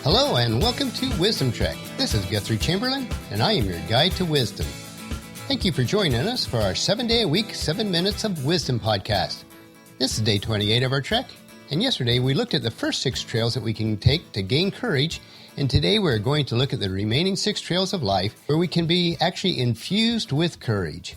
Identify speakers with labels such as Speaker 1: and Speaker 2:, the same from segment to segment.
Speaker 1: Hello and welcome to Wisdom Trek. This is Guthrie Chamberlain, and I am your guide to wisdom. Thank you for joining us for our 7-day-a-week, 7 Minutes of Wisdom podcast. This is day 28 of our trek, and yesterday we looked at the first 6 trails that we can take to gain courage, and today we're going to look at the remaining 6 trails of life where we can be actually infused with courage.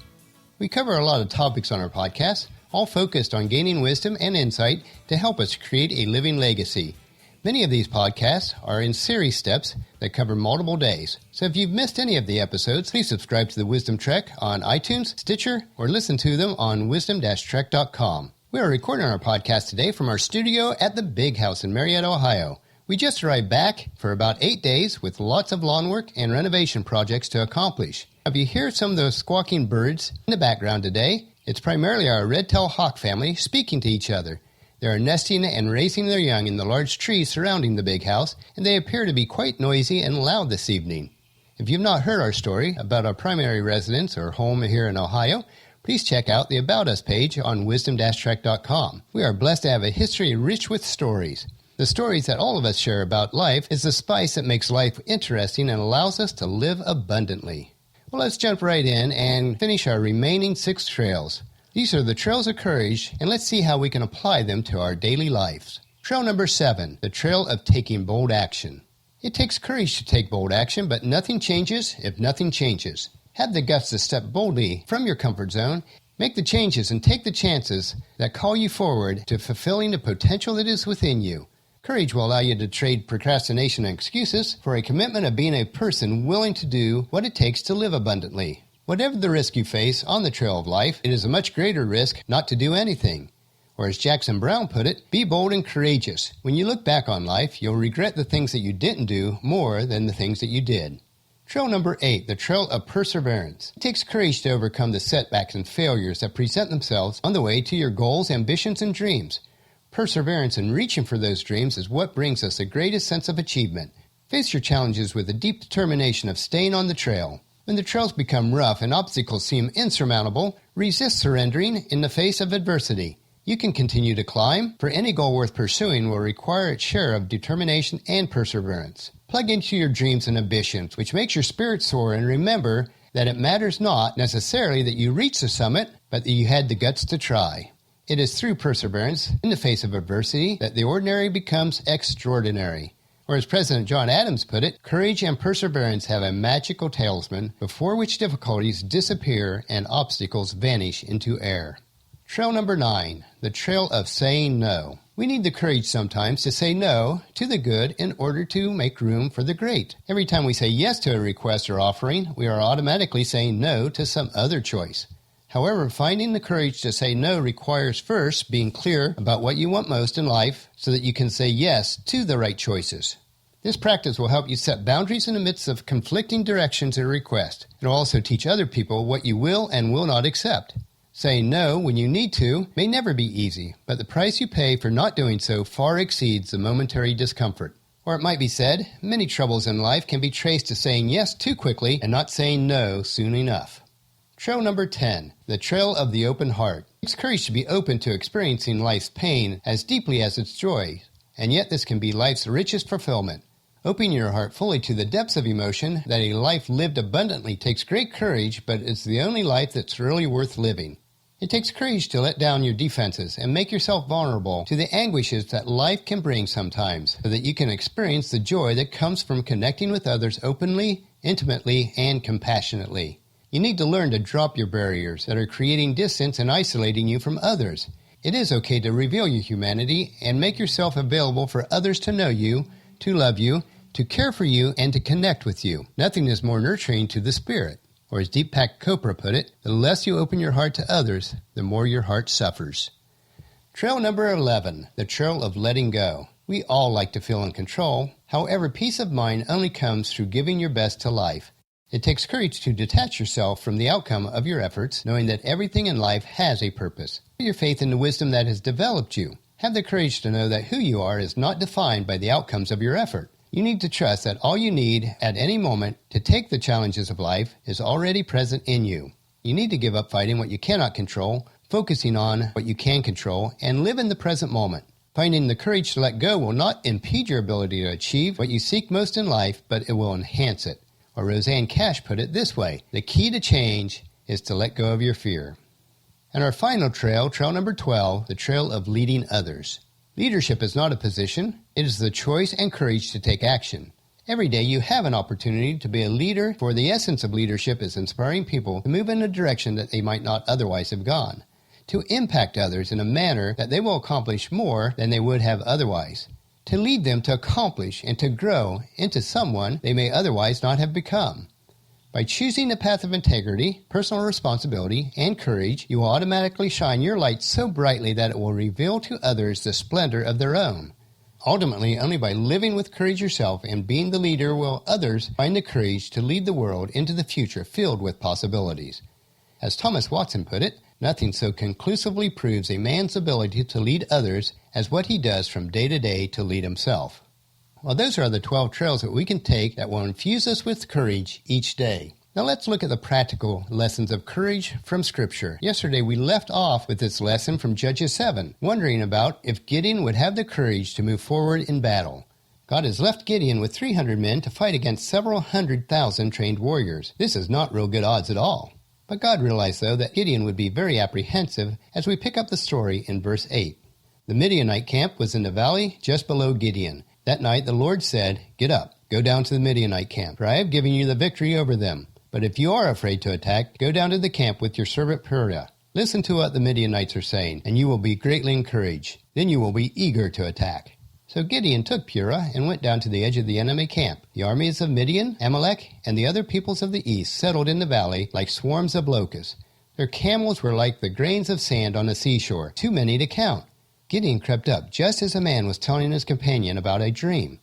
Speaker 1: We cover a lot of topics on our podcast, all focused on gaining wisdom and insight to help us create a living legacy. Many of these podcasts are in series steps that cover multiple days. So if you've missed any of the episodes, please subscribe to the Wisdom Trek on iTunes, Stitcher, or listen to them on wisdom-trek.com. We are recording our podcast today from our studio at the Big House in Marietta, Ohio. We just arrived back for about 8 days with lots of lawn work and renovation projects to accomplish. If you hear some of those squawking birds in the background today, it's primarily our red-tailed hawk family speaking to each other. They are nesting and raising their young in the large trees surrounding the big house, and they appear to be quite noisy and loud this evening. If you've not heard our story about our primary residence or home here in Ohio, please check out the About Us page on wisdom-trek.com. We are blessed to have a history rich with stories. The stories that all of us share about life is the spice that makes life interesting and allows us to live abundantly. Well, let's jump right in and finish our remaining 6 trails. These are the trails of courage, and let's see how we can apply them to our daily lives. Trail number 7, the trail of taking bold action. It takes courage to take bold action, but nothing changes if nothing changes. Have the guts to step boldly from your comfort zone, make the changes and take the chances that call you forward to fulfilling the potential that is within you. Courage will allow you to trade procrastination and excuses for a commitment of being a person willing to do what it takes to live abundantly. Whatever the risk you face on the trail of life, it is a much greater risk not to do anything. Or as Jackson Brown put it, be bold and courageous. When you look back on life, you'll regret the things that you didn't do more than the things that you did. Trail number 8, the trail of perseverance. It takes courage to overcome the setbacks and failures that present themselves on the way to your goals, ambitions, and dreams. Perseverance in reaching for those dreams is what brings us the greatest sense of achievement. Face your challenges with a deep determination of staying on the trail. When the trails become rough and obstacles seem insurmountable, resist surrendering in the face of adversity. You can continue to climb, for any goal worth pursuing will require its share of determination and perseverance. Plug into your dreams and ambitions, which makes your spirit soar, and remember that it matters not necessarily that you reach the summit, but that you had the guts to try. It is through perseverance in the face of adversity that the ordinary becomes extraordinary. Or as President John Adams put it, courage and perseverance have a magical talisman before which difficulties disappear and obstacles vanish into air. Trail number 9, the trail of saying no. We need the courage sometimes to say no to the good in order to make room for the great. Every time we say yes to a request or offering, we are automatically saying no to some other choice. However, finding the courage to say no requires first being clear about what you want most in life so that you can say yes to the right choices. This practice will help you set boundaries in the midst of conflicting directions or requests. It will also teach other people what you will and will not accept. Saying no when you need to may never be easy, but the price you pay for not doing so far exceeds the momentary discomfort. Or it might be said, many troubles in life can be traced to saying yes too quickly and not saying no soon enough. Trail number 10, the trail of the open heart. It takes courage to be open to experiencing life's pain as deeply as its joy, and yet this can be life's richest fulfillment. Opening your heart fully to the depths of emotion that a life lived abundantly takes great courage, but it's the only life that's really worth living. It takes courage to let down your defenses and make yourself vulnerable to the anguishes that life can bring sometimes, so that you can experience the joy that comes from connecting with others openly, intimately, and compassionately. You need to learn to drop your barriers that are creating distance and isolating you from others. It is okay to reveal your humanity and make yourself available for others to know you, to love you, to care for you, and to connect with you. Nothing is more nurturing to the spirit. Or as Deepak Chopra put it, the less you open your heart to others, the more your heart suffers. Trail number 11, the trail of letting go. We all like to feel in control. However, peace of mind only comes through giving your best to life. It takes courage to detach yourself from the outcome of your efforts, knowing that everything in life has a purpose. Put your faith in the wisdom that has developed you. Have the courage to know that who you are is not defined by the outcomes of your effort. You need to trust that all you need at any moment to take the challenges of life is already present in you. You need to give up fighting what you cannot control, focusing on what you can control, and live in the present moment. Finding the courage to let go will not impede your ability to achieve what you seek most in life, but it will enhance it. Or Roseanne Cash put it this way: the key to change is to let go of your fear. And our final trail number 12, the trail of leading others. Leadership is not a position. It is the choice and courage to take action. Every day you have an opportunity to be a leader, for the essence of leadership is inspiring people to move in a direction that they might not otherwise have gone, to impact others in a manner that they will accomplish more than they would have otherwise, to lead them to accomplish and to grow into someone they may otherwise not have become. By choosing the path of integrity, personal responsibility, and courage, you will automatically shine your light so brightly that it will reveal to others the splendor of their own. Ultimately, only by living with courage yourself and being the leader will others find the courage to lead the world into the future filled with possibilities. As Thomas Watson put it, nothing so conclusively proves a man's ability to lead others as what he does from day to day to lead himself. Well, those are the 12 trails that we can take that will infuse us with courage each day. Now let's look at the practical lessons of courage from Scripture. Yesterday we left off with this lesson from Judges 7, wondering about if Gideon would have the courage to move forward in battle. God has left Gideon with 300 men to fight against several 100,000 trained warriors. This is not real good odds at all. But God realized, though, that Gideon would be very apprehensive as we pick up the story in verse 8. The Midianite camp was in the valley just below Gideon. That night the Lord said, "Get up, go down to the Midianite camp, for I have given you the victory over them. But if you are afraid to attack, go down to the camp with your servant Purah. Listen to what the Midianites are saying, and you will be greatly encouraged. Then you will be eager to attack." So Gideon took Purah and went down to the edge of the enemy camp. The armies of Midian, Amalek, and the other peoples of the east settled in the valley like swarms of locusts. Their camels were like the grains of sand on the seashore, too many to count. Gideon crept up just as a man was telling his companion about a dream.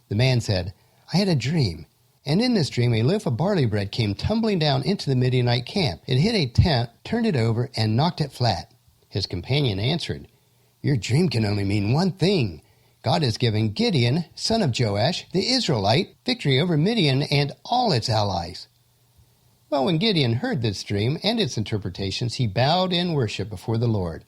Speaker 1: The man said, "I had a dream. And in this dream, a loaf of barley bread came tumbling down into the Midianite camp. It hit a tent, turned it over, and knocked it flat." His companion answered, "Your dream can only mean one thing. God has given Gideon, son of Joash, the Israelite, victory over Midian and all its allies." Well, when Gideon heard this dream and its interpretations, he bowed in worship before the Lord.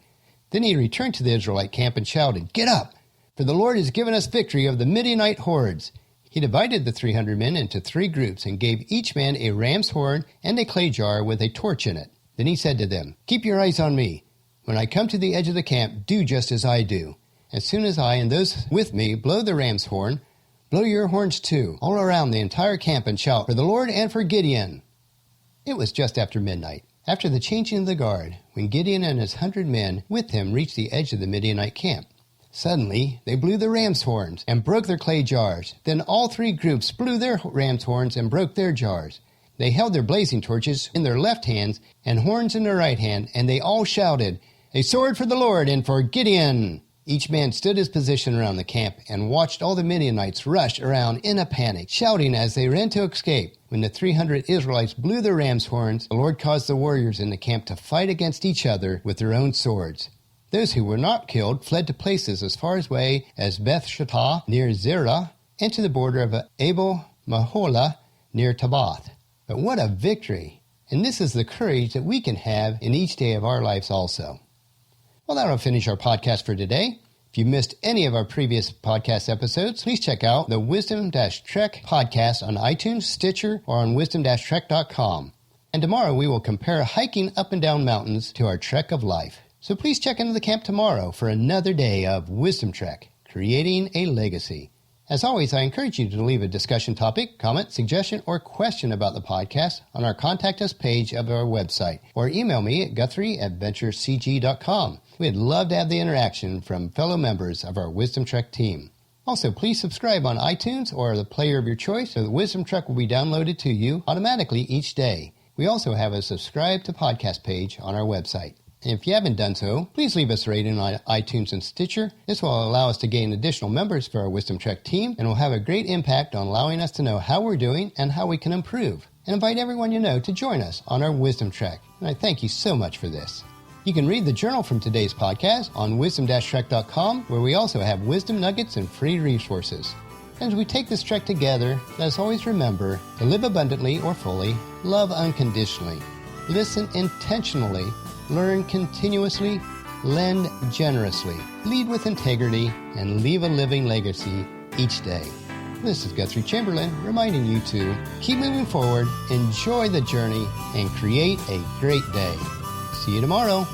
Speaker 1: Then he returned to the Israelite camp and shouted, "Get up, for the Lord has given us victory over the Midianite hordes." He divided the 300 men into 3 groups and gave each man a ram's horn and a clay jar with a torch in it. Then he said to them, "Keep your eyes on me. When I come to the edge of the camp, do just as I do. As soon as I and those with me blow the ram's horn, blow your horns too, all around the entire camp, and shout, 'For the Lord and for Gideon.'" It was just after midnight, after the changing of the guard, when Gideon and his 100 men with him reached the edge of the Midianite camp. Suddenly, they blew the ram's horns and broke their clay jars. Then all 3 groups blew their ram's horns and broke their jars. They held their blazing torches in their left hands and horns in their right hand, and they all shouted, "A sword for the Lord and for Gideon!" Each man stood his position around the camp and watched all the Midianites rush around in a panic, shouting as they ran to escape. When the 300 Israelites blew their ram's horns, the Lord caused the warriors in the camp to fight against each other with their own swords. Those who were not killed fled to places as far away as Beth-Shittah near Zerah and to the border of Abel-Maholah near Tabbath. But what a victory! And this is the courage that we can have in each day of our lives also. Well, that'll finish our podcast for today. If you missed any of our previous podcast episodes, please check out the Wisdom-Trek podcast on iTunes, Stitcher, or on wisdom-trek.com. And tomorrow we will compare hiking up and down mountains to our trek of life. So please check into the camp tomorrow for another day of Wisdom Trek, creating a legacy. As always, I encourage you to leave a discussion topic, comment, suggestion, or question about the podcast on our Contact Us page of our website, or email me at guthrie@venturecg.com. We'd love to have the interaction from fellow members of our Wisdom Trek team. Also, please subscribe on iTunes or the player of your choice so that Wisdom Trek will be downloaded to you automatically each day. We also have a subscribe to podcast page on our website. And if you haven't done so, please leave us a rating on iTunes and Stitcher. This will allow us to gain additional members for our Wisdom Trek team and will have a great impact on allowing us to know how we're doing and how we can improve. And invite everyone you know to join us on our Wisdom Trek. And I thank you so much for this. You can read the journal from today's podcast on wisdom-trek.com, where we also have wisdom nuggets and free resources. As we take this trek together, let us always remember to live abundantly or fully, love unconditionally, listen intentionally, learn continuously, lend generously, lead with integrity, and leave a living legacy each day. This is Guthrie Chamberlain reminding you to keep moving forward, enjoy the journey, and create a great day. See you tomorrow.